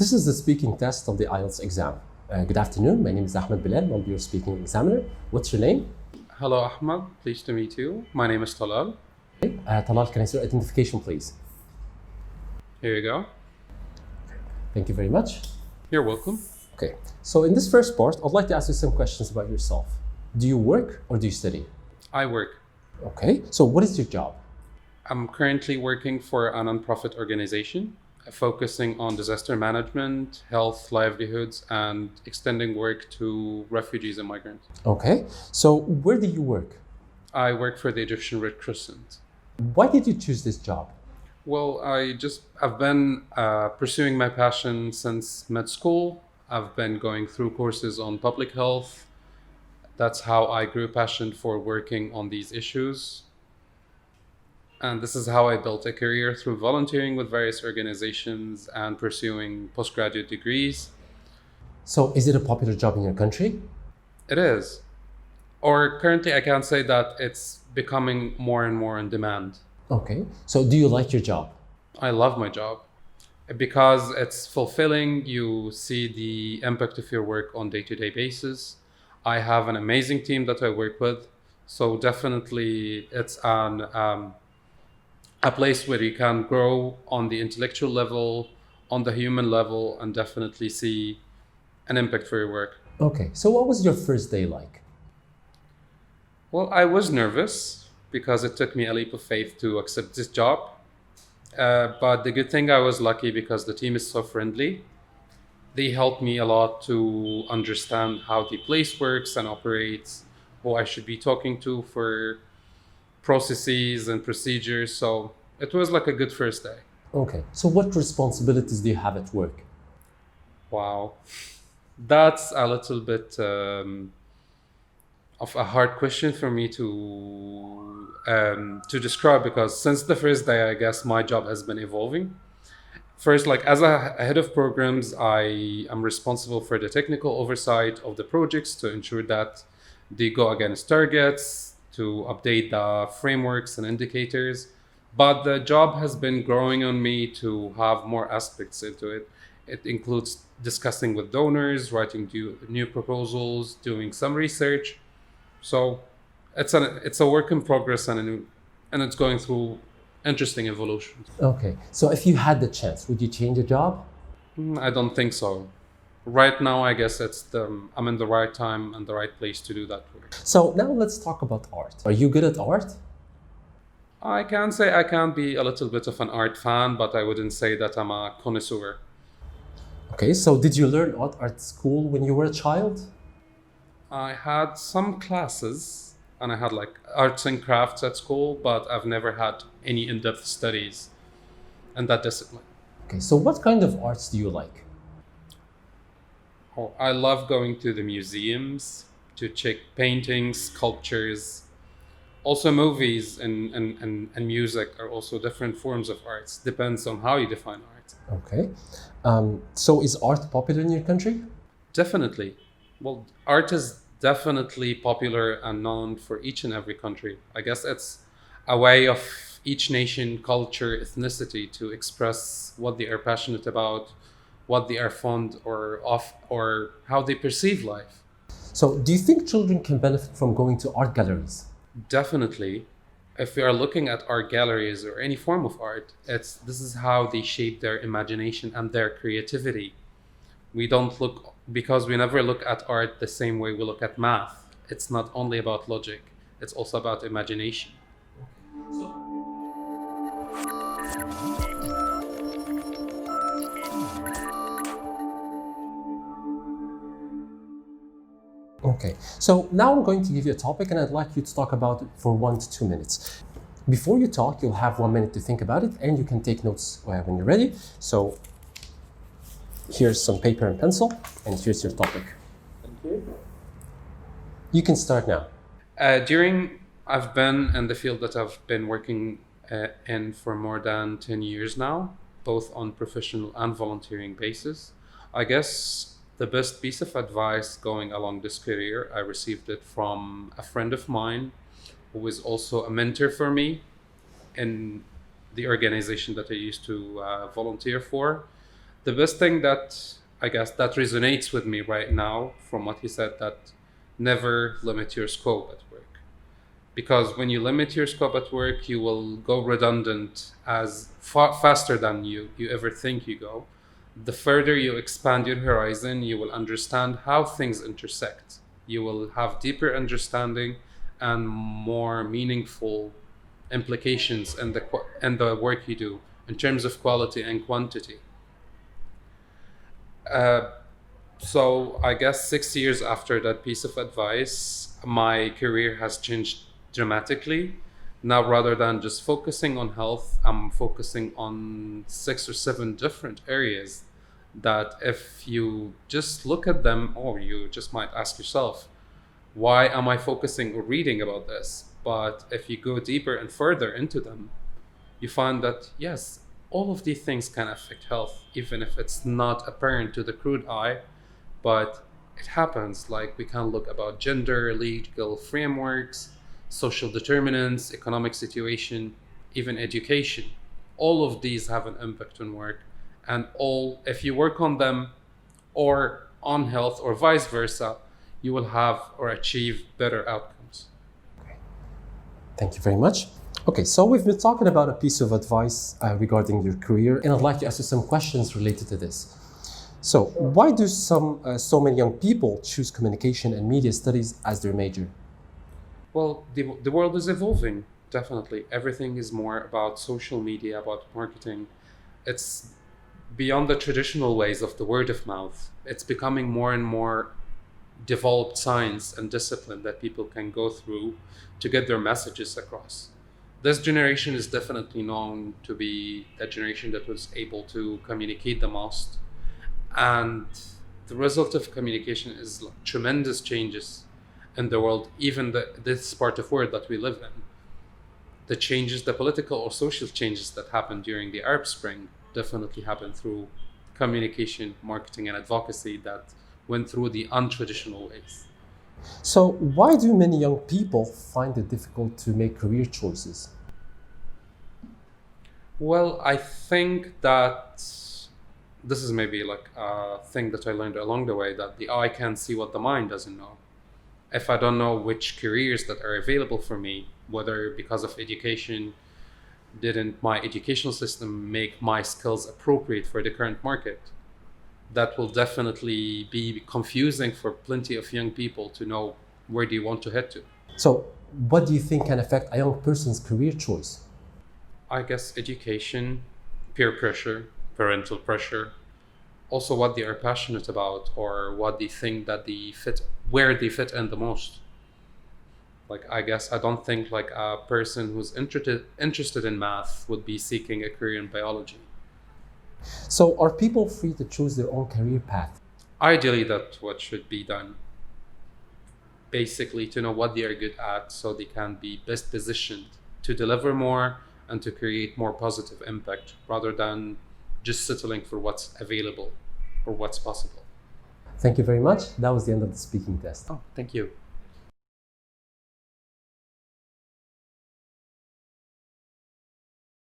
This is the speaking test of the IELTS exam. Good afternoon, my name is Ahmad Belal, I'll be your speaking examiner. What's your name? Hello, Ahmad. Pleased to meet you. My name is Talaal. Talaal, can I see your identification, please? Here you go. Thank you very much. You're welcome. Okay, so in this first part, I'd like to ask you some questions about yourself. Do you work or do you study? I work. Okay, so what is your job? I'm currently working for a non-profit organization focusing on disaster management, health, livelihoods, and extending work to refugees and migrants. Okay, so where do you work? I work for the Egyptian Red Crescent. Why did you choose this job? Well, I've been pursuing my passion since med school. I've been going through courses on public health. That's how I grew passion for working on these issues. And this is how I built a career through volunteering with various organizations and pursuing postgraduate degrees. So is it a popular job in your country? It is. Or currently, I can say that it's becoming more and more in demand. Okay, so do you like your job? I love my job because it's fulfilling. You see the impact of your work on day-to-day basis. I have an amazing team that I work with. So definitely it's a place where you can grow on the intellectual level, on the human level, and definitely see an impact for your work. Okay, so what was your first day like? Well, I was nervous because it took me a leap of faith to accept this job. But the good thing, I was lucky because the team is so friendly. They helped me a lot to understand how the place works and operates, who I should be talking to for processes and procedures. So it was like a good first day. Okay, so what responsibilities do you have at work? Wow. That's a little bit of a hard question for me to describe, because since the first day, I guess my job has been evolving. First, like as a head of programs, I am responsible for the technical oversight of the projects to ensure that they go against targets, to update the frameworks and indicators. But the job has been growing on me to have more aspects into it. It includes discussing with donors, writing new proposals, doing some research. So it's a work in progress, and it's going through interesting evolution. Okay, so if you had the chance, would you change your job? I don't think so. Right now, I guess I'm in the right time and the right place to do that work. So now let's talk about art. Are you good at art? I can say I can be a little bit of an art fan, but I wouldn't say that I'm a connoisseur. Okay, so did you learn art at school when you were a child? I had some classes and I had like arts and crafts at school, but I've never had any in-depth studies in that discipline. Okay, so what kind of arts do you like? Oh, I love going to the museums to check paintings, sculptures. Also, movies and music are also different forms of arts. Depends on how you define art. Okay, so is art popular in your country? Definitely. Well, art is definitely popular and known for each and every country. I guess it's a way of each nation, culture, ethnicity to express what they are passionate about, what they are fond of, or how they perceive life. So do you think children can benefit from going to art galleries? Definitely. If we are looking at art galleries or any form of art, this is how they shape their imagination and their creativity. We don't look, because we never look at art the same way we look at math. It's not only about logic, it's also about imagination. Okay, so now I'm going to give you a topic and I'd like you to talk about it for 1 to 2 minutes. Before you talk, you'll have 1 minute to think about it and you can take notes when you're ready. So here's some paper and pencil and here's your topic. Thank you. You can start now. I've been in the field that I've been working in for more than 10 years now, both on professional and volunteering basis. I guess the best piece of advice going along this career, I received it from a friend of mine who is also a mentor for me in the organization that I used to volunteer for. The best thing that I guess that resonates with me right now from what he said, that never limit your scope at work. Because when you limit your scope at work, you will go redundant as far faster than you ever think you go. The further you expand your horizon, you will understand how things intersect. You will have deeper understanding and more meaningful implications in the work you do in terms of quality and quantity. Uh, so I guess 6 years after that piece of advice, my career has changed dramatically. Now, rather than just focusing on health, I'm focusing on 6 or 7 different areas that if you just look at them, or you just might ask yourself, why am I focusing or reading about this? But if you go deeper and further into them, you find that yes, all of these things can affect health, even if it's not apparent to the crude eye, but it happens. Like we can look about gender, legal frameworks, social determinants, economic situation, even education. All of these have an impact on work, and all, if you work on them or on health or vice versa, you will have or achieve better outcomes. Thank you very much. Okay, so we've been talking about a piece of advice regarding your career, and I'd like to ask you some questions related to this. So, why do so many young people choose communication and media studies as their major? Well, the world is evolving, definitely. Everything is more about social media, about marketing. It's beyond the traditional ways of the word of mouth. It's becoming more and more developed science and discipline that people can go through to get their messages across. This generation is definitely known to be that generation that was able to communicate the most. And the result of communication is like tremendous changes in the world, even this part of world that we live in. The changes, the political or social changes that happened during the Arab Spring definitely happened through communication, marketing, and advocacy that went through the untraditional ways. So, why do many young people find it difficult to make career choices? Well, I think that this is maybe like a thing that I learned along the way, that the eye can't see what the mind doesn't know. If I don't know which careers that are available for me, whether because of education, didn't my educational system make my skills appropriate for the current market, that will definitely be confusing for plenty of young people to know where do you want to head to. So, what do you think can affect a young person's career choice? I guess education, peer pressure, parental pressure, also what they are passionate about or what they think that they fit, where they fit in the most. Like I guess I don't think like a person who's interested in math would be seeking a career in biology. So, are people free to choose their own career path? Ideally, that's what should be done. Basically, to know what they are good at so they can be best positioned to deliver more and to create more positive impact rather than just settling for what's available or what's possible. Thank you very much. That was the end of the speaking test. Oh, thank you.